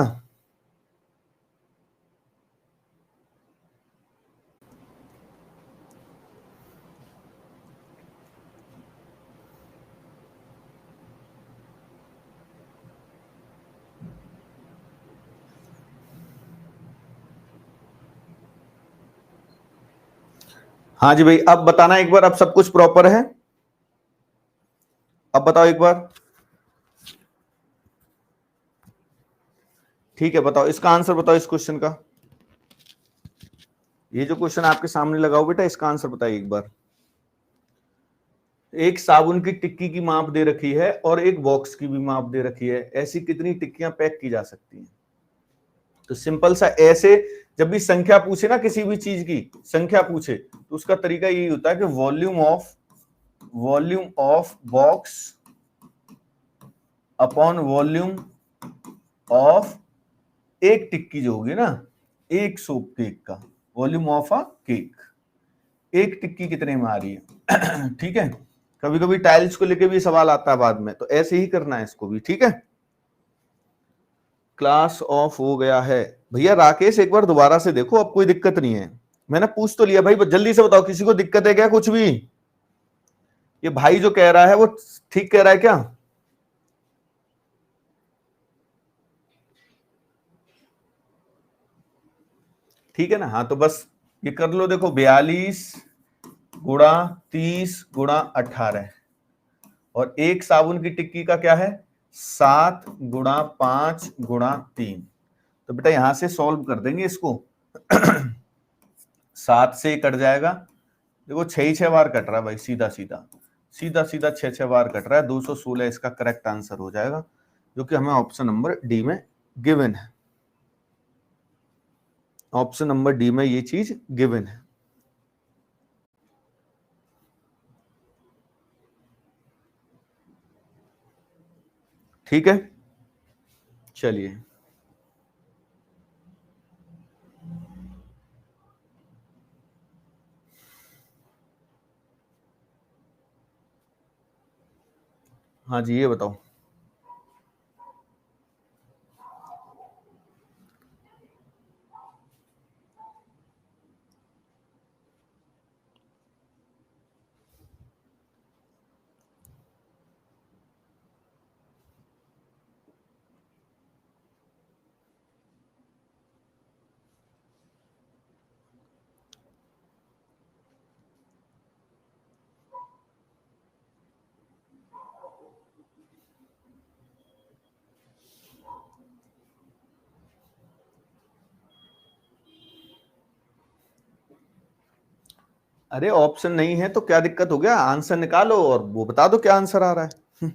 हाँ जी भाई, अब बताना एक बार, अब सब कुछ प्रॉपर है? अब बताओ एक बार। ठीक है, बताओ इसका आंसर, बताओ इस क्वेश्चन का। ये जो क्वेश्चन आपके सामने लगाओ बेटा, इसका आंसर बताइए एक बार। एक साबुन की टिक्की की माप दे रखी है और एक बॉक्स की भी माप दे रखी है, ऐसी कितनी टिक्कियां पैक की जा सकती हैं? तो सिंपल सा ऐसे, जब भी संख्या पूछे ना, किसी भी चीज की संख्या पूछे, तो उसका तरीका यही होता है कि volume of box upon volume of एक टिक्की जो होगी ना, एक सोप केक का वॉल्यूम ऑफ अ केक, एक टिक्की कितने में आ रही है। ठीक है, कभी कभी टाइल्स को लेके भी सवाल आता है बाद में, तो ऐसे ही करना है इसको भी। ठीक है, क्लास ऑफ हो गया है भैया। राकेश, एक बार दोबारा से देखो, अब कोई दिक्कत नहीं है। मैंने पूछ तो लिया भाई, जल्दी से बताओ, किसी को दिक्कत है क्या कुछ भी? ये भाई जो कह रहा है वो ठीक कह रहा है क्या? ठीक है ना? हाँ, तो बस ये कर लो। देखो, 42 गुणा 30 गुणा 18, और एक साबुन की टिक्की का क्या है? 7 गुणा 5 गुणा 3। तो बेटा यहां से सॉल्व कर देंगे इसको। 7 से कट जाएगा, देखो 6 बार कट रहा है भाई, सीधा सीधा सीधा सीधा 6 बार कट रहा है। 216 इसका करेक्ट आंसर हो जाएगा, जो कि हमें ऑप्शन नंबर डी में गिवन है। ऑप्शन नंबर डी में ये चीज गिवन है। ठीक है, चलिए। हाँ जी, ये बताओ। अरे ऑप्शन नहीं है तो क्या दिक्कत हो गया? आंसर निकालो और वो बता दो क्या आंसर आ रहा है।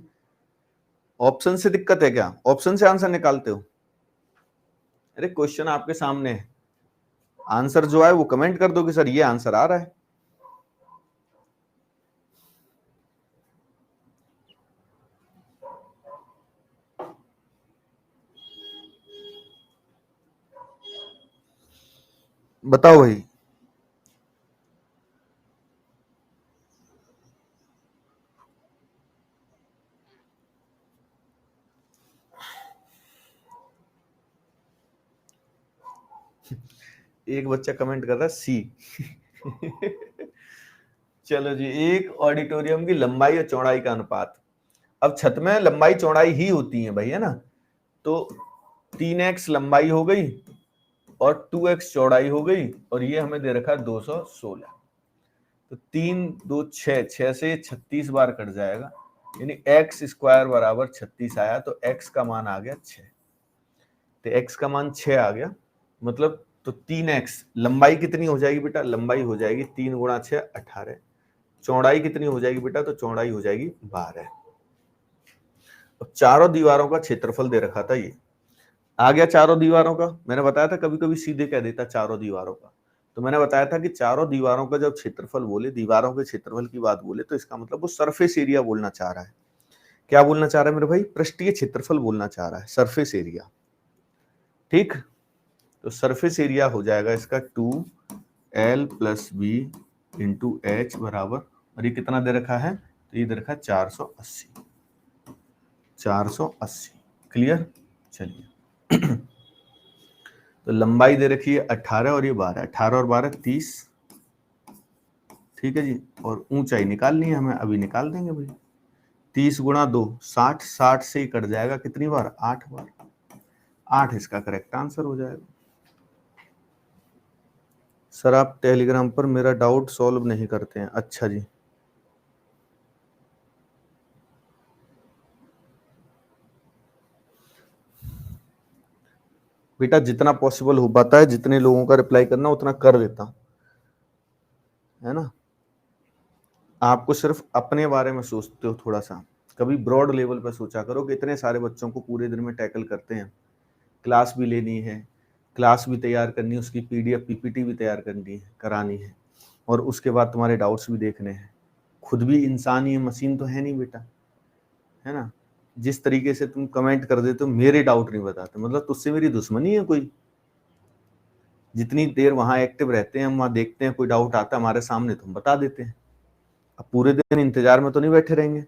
ऑप्शन से दिक्कत है क्या? ऑप्शन से आंसर निकालते हो? अरे क्वेश्चन आपके सामने है, आंसर जो है वो कमेंट कर दो कि सर ये आंसर आ रहा है। बताओ भाई। एक बच्चा कमेंट कर रहा है सी। चलो जी, एक ऑडिटोरियम की लंबाई और चौड़ाई का अनुपात। अब छत में लंबाई चौड़ाई ही होती है भाई, है ना, तो 3x लंबाई हो गई और 2x चौड़ाई हो गई, और ये हमें दे रखा है 216। तो 3 2 6, 6 से 36 बार कट जाएगा, यानी x स्क्वायर बराबर 36 आया, तो x का मान आ गया 6। तो x का मान 6 आ गया, मतलब तो 3x लंबाई कितनी हो जाएगी बेटा, लंबाई हो जाएगी 3 गुणा 6 18। चौड़ाई कितनी हो जाएगी बेटा, तो चौड़ाई हो जाएगी 12। अब चारों दीवारों का क्षेत्रफल दे रखा था, ये आ गया चारों दीवारों का। मैंने बताया था कभी कभी सीधे कह देता चारों दीवारों का, तो मैंने बताया था कि चारों दीवारों का जब क्षेत्रफल बोले, दीवारों के क्षेत्रफल की बात बोले, तो इसका मतलब वो सरफेस एरिया बोलना चाह रहा है। क्या बोलना चाह रहा है मेरे भाई, पृष्ठीय क्षेत्रफल बोलना चाह रहा है, सरफेस एरिया। ठीक, तो सरफेस एरिया हो जाएगा इसका 2l + b × h बराबर, और ये कितना दे रखा है, तो ये दे रखा है 480। 480 क्लियर। चलिए, तो लंबाई दे रखी है 18 और ये 12, 18 और 12 30। ठीक है जी, और ऊंचाई निकालनी है हमें, अभी निकाल देंगे भाई। 30 गुणा 2 60, 60 से ही कट जाएगा, कितनी बार, 8 बार। 8 इसका करेक्ट आंसर हो जाएगा। सर आप टेलीग्राम पर मेरा डाउट सॉल्व नहीं करते हैं, अच्छा जी। बेटा जितना पॉसिबल हो पाता है, जितने लोगों का रिप्लाई करना उतना कर देता हूं, है ना। आपको सिर्फ अपने बारे में सोचते हो थोड़ा सा, कभी ब्रॉड लेवल पर सोचा करो कि इतने सारे बच्चों को पूरे दिन में टैकल करते हैं, क्लास भी लेनी है, क्लास भी तैयार करनी है, उसकी पीडीएफ पीपीटी भी तैयार करनी है, करानी है, और उसके बाद तुम्हारे डाउट्स भी देखने हैं। खुद भी इंसान ही है, मशीन तो है नहीं बेटा, है ना। जिस तरीके से तुम कमेंट कर देते हो, मेरे डाउट नहीं बताते, मतलब तुझसे मेरी दुश्मनी है कोई। जितनी देर वहां एक्टिव रहते हैं, हम वहां देखते हैं, कोई डाउट आता है हमारे सामने तो हम बता देते हैं। अब पूरे दिन इंतजार में तो नहीं बैठे रहेंगे।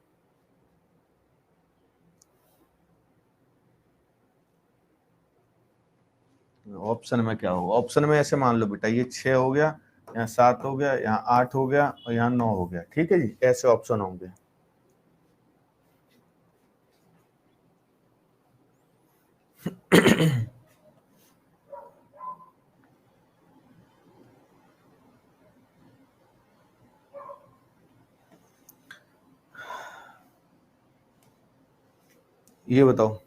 ऑप्शन में क्या होगा, ऑप्शन में ऐसे मान लो बेटा, ये 6 हो गया, यहाँ 7 हो गया, यहाँ 8 हो गया, और यहाँ 9 हो गया। ठीक है जी, ऐसे ऑप्शन होंगे। ये बताओ,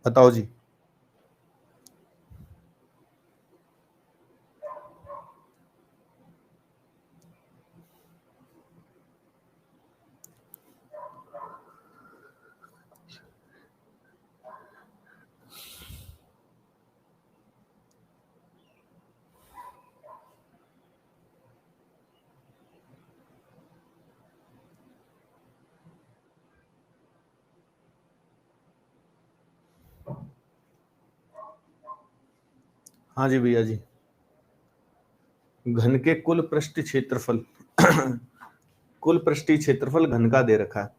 बताओ जी। हाँ जी भैया जी, घन के कुल पृष्ठ क्षेत्रफल कुल पृष्ठीय क्षेत्रफल घन का दे रखा है,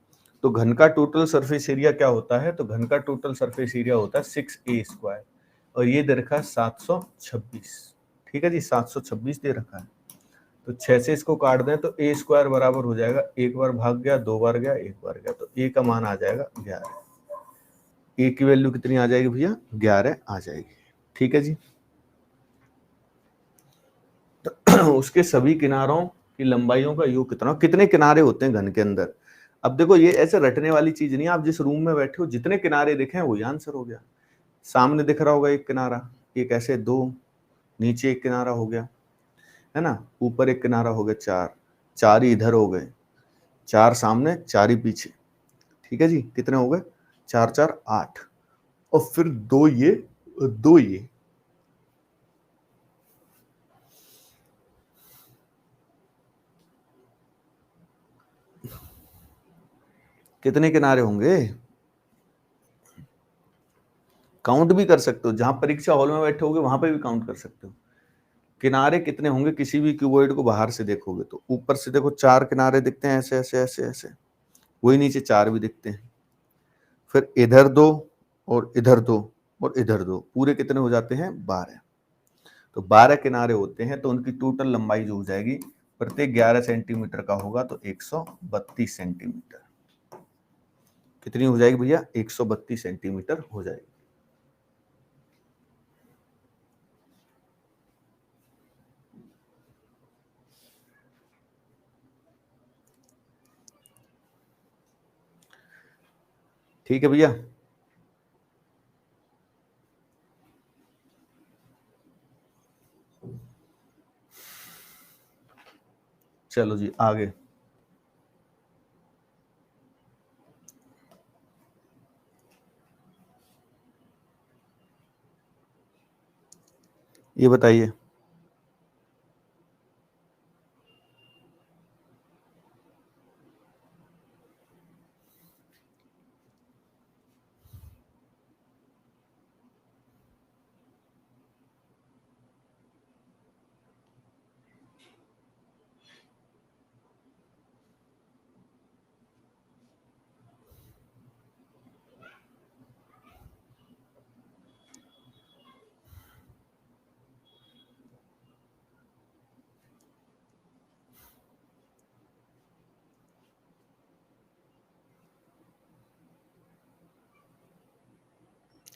तो घन का टोटल सरफेस एरिया क्या होता है, तो घन का टोटल सरफेस एरिया होता है 6a², और ये दे रखा है 726। ठीक है जी, 726 दे रखा है, तो 6 से इसको काट दें तो a² बराबर हो जाएगा, एक बार भाग गया, दो बार गया, एक बार गया, तो a का मान आ जाएगा 11। a की वैल्यू कितनी आ जाएगी भैया, 11 आ जाएगी। ठीक है जी, तो उसके सभी किनारों की लंबाइयों का योग कितना, कितने किनारे होते हैं घन के अंदर। अब देखो ये ऐसे रटने वाली चीज नहीं है, आप जिस रूम में बैठे हो जितने किनारे दिखे वही आंसर हो गया। सामने दिख रहा होगा एक किनारा, एक ऐसे 2, नीचे एक किनारा हो गया, है ना, ऊपर एक किनारा हो गया 4, 4 ही इधर हो गए, 4 सामने 4 ही पीछे। ठीक है जी, कितने हो गए, 4 4 8, और फिर 2 ये और 2 ये। कितने किनारे होंगे, काउंट भी कर सकते हो, जहां परीक्षा हॉल में बैठे होगे वहां पे भी काउंट कर सकते हो। किनारे कितने होंगे किसी भी क्यूबॉइड को बाहर से देखोगे तो, ऊपर से देखो 4 किनारे दिखते हैं ऐसे ऐसे ऐसे ऐसे, वही नीचे 4 भी दिखते हैं, फिर इधर 2 और इधर 2 और इधर 2, पूरे कितने हो जाते हैं 12। तो 12 किनारे होते हैं, तो उनकी टोटल लंबाई जो हो जाएगी प्रत्येक 11 सेंटीमीटर का होगा तो 132 सेंटीमीटर। कितनी हो जाएगी भैया, 132 सेंटीमीटर हो जाएगी। ठीक है भैया, चलो जी आगे। ये बताइए,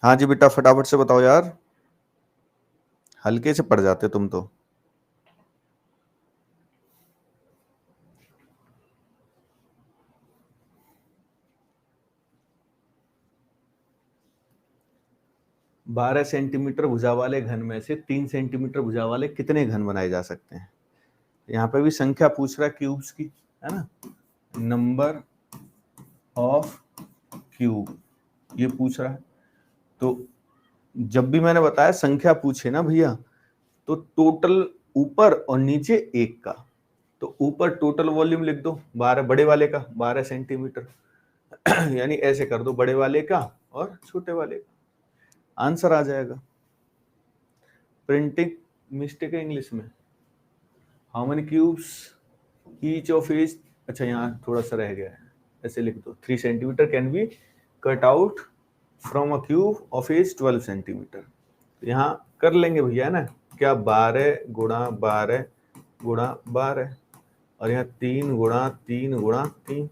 हाँ जी बेटा फटाफट से बताओ यार, हल्के से पड़ जाते तुम तो। बारह सेंटीमीटर भुजा वाले घन में से 3 सेंटीमीटर भुजा वाले कितने घन बनाए जा सकते हैं। यहाँ पे भी संख्या पूछ रहा है क्यूब्स की, है ना, नंबर ऑफ क्यूब ये पूछ रहा है। तो जब भी मैंने बताया संख्या पूछे ना भैया, तो टोटल ऊपर और नीचे एक का, तो ऊपर टोटल वॉल्यूम लिख दो 12 बड़े वाले का 12 सेंटीमीटर यानी ऐसे कर दो बड़े वाले का और छोटे वाले का, आंसर आ जाएगा। प्रिंटिंग मिस्टेक है इंग्लिश में, how many cubes each of each, अच्छा यहाँ थोड़ा सा रह गया है, ऐसे लिख दो 3 centimetre can be cut out from a cube of edge 12 centimetre. यहाँ कर लेंगे भैया, है ना, क्या 12 गुणा 12 गुणा 12, और यहाँ 3 गुणा 3 गुणा 3,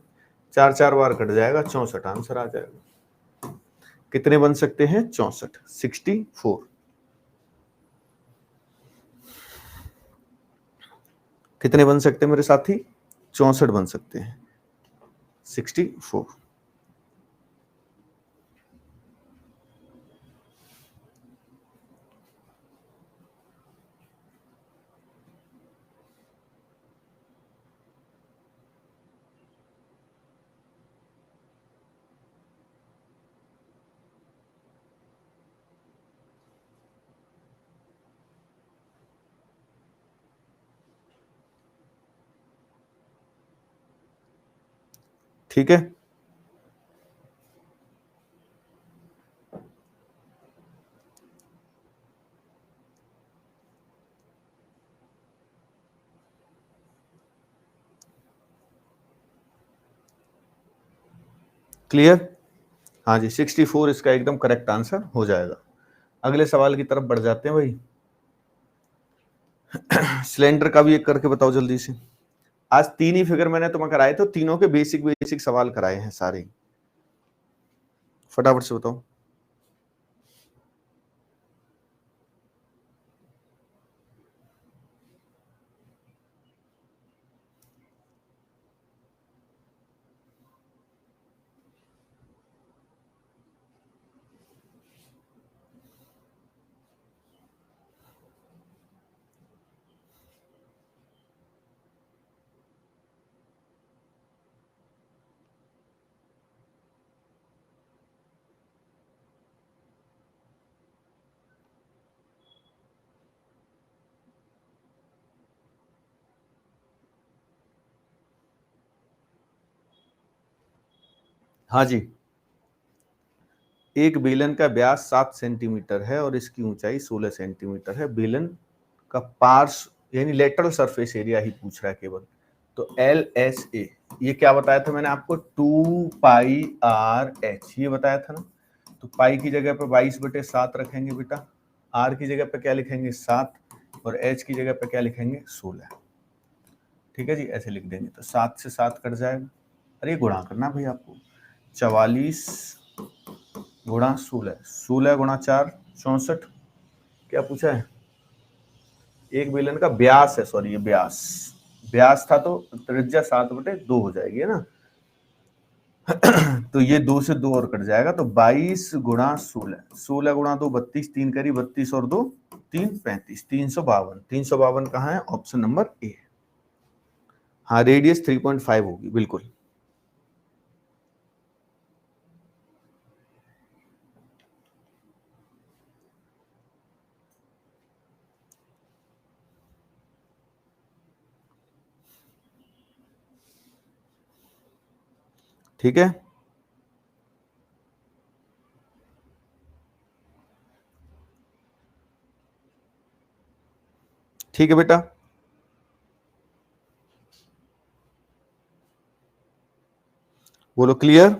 4 4 बार कट जाएगा, 64 आंसर आ जाएगा। कितने बन सकते हैं 64, 64। कितने बन सकते हैं मेरे साथी, 64 बन सकते हैं, 64। ठीक है, क्लियर। हाँ जी 64 इसका एकदम करेक्ट आंसर हो जाएगा। अगले सवाल की तरफ बढ़ जाते हैं भाई। सिलेंडर का भी एक करके बताओ जल्दी से। आज 3 ही फिगर मैंने तुम्हें कराए तो तीनों के बेसिक बेसिक सवाल कराए हैं सारे, फटाफट से बताओ। हाँ जी, एक बेलन का व्यास 7 सेंटीमीटर है और इसकी ऊंचाई 16 सेंटीमीटर है। बेलन का पार्श्व यानी लेटरल सरफेस एरिया ही पूछ रहा है केवल। तो LSA ये क्या बताया था मैंने आपको, 2πr/h ये बताया था ना। तो पाई की जगह पे 22/7 रखेंगे बेटा, r की जगह पे क्या लिखेंगे 7 और h की जगह पे क्या लिखेंगे 16। ठीक है जी, ऐसे लिख देंगे तो 7 से 7 कट जाएगा। अरे गुणा करना भाई आपको, 44 गुणा 16, 16 गुणा 4 64। क्या पूछा है, एक बेलन का व्यास है, सॉरी ये व्यास था तो त्रिज्या 7/2 हो जाएगी है ना। तो ये 2 से 2 और कट जाएगा तो 22 गुणा 16, 16 गुणा 2 32, 3 करी 32 और 2 3 35, 352। 352 कहाँ है, ऑप्शन नंबर ए। हाँ रेडियस 3.5 होगी बिल्कुल। ठीक है, ठीक है बेटा। बोलो क्लियर।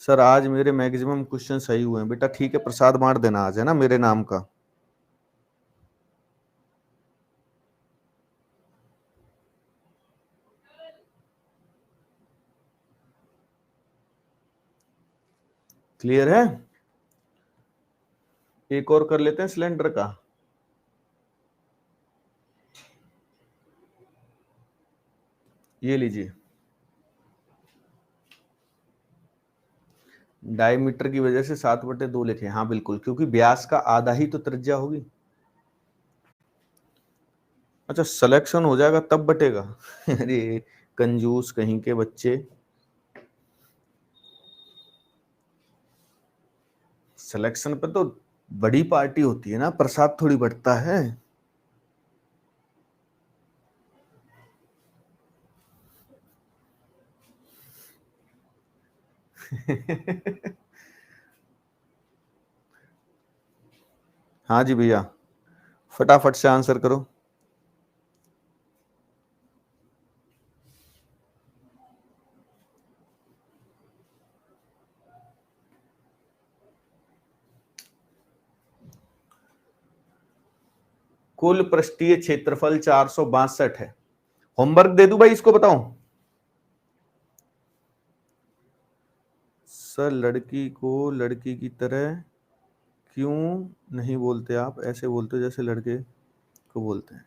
सर आज मेरे मैक्सिमम क्वेश्चन सही हुए हैं बेटा, ठीक है, प्रसाद बांट देना आज है ना मेरे नाम का। क्लियर है, एक और कर लेते हैं सिलेंडर का। ये लीजिए, डायमीटर की वजह से 7/2 लिखे। हाँ बिल्कुल, क्योंकि व्यास का आधा ही तो त्रिज्या होगी। अच्छा सिलेक्शन हो जाएगा तब बटेगा। अरे कंजूस कहीं के बच्चे, सिलेक्शन पे तो बड़ी पार्टी होती है ना, प्रसाद थोड़ी बढ़ता है। हाँ जी भैया, फटाफट से आंसर करो। कुल पृष्ठीय क्षेत्रफल 462 है। होमवर्क दे दूं भाई, इसको बताओ। सर लड़की को लड़की की तरह क्यों नहीं बोलते आप, ऐसे बोलते हो जैसे लड़के को बोलते हैं।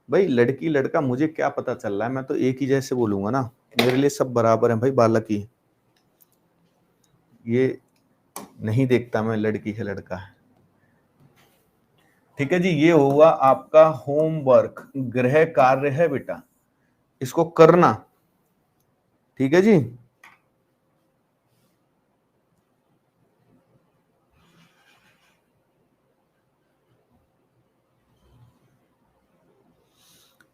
भाई लड़की लड़का मुझे क्या पता चल रहा है, मैं तो एक ही जैसे बोलूंगा ना, मेरे लिए सब बराबर है भाई। बालक ही ये नहीं देखता मैं लड़की है लड़का है। ठीक है जी, ये हुआ आपका होमवर्क, गृह कार्य है बेटा, इसको करना। ठीक है जी,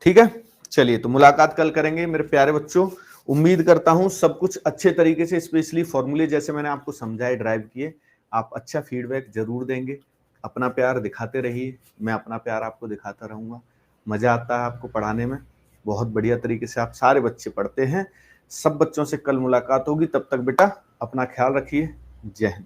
ठीक है। चलिए तो मुलाकात कल करेंगे मेरे प्यारे बच्चों। उम्मीद करता हूं सब कुछ अच्छे तरीके से, स्पेशली फॉर्मूले जैसे मैंने आपको समझाए ड्राइव किए, आप अच्छा फीडबैक जरूर देंगे। अपना प्यार दिखाते रहिए, मैं अपना प्यार आपको दिखाता रहूंगा। मजा आता है आपको पढ़ाने में, बहुत बढ़िया तरीके से आप सारे बच्चे पढ़ते हैं। सब बच्चों से कल मुलाकात होगी, तब तक बेटा अपना ख्याल रखिए। जय हिंद।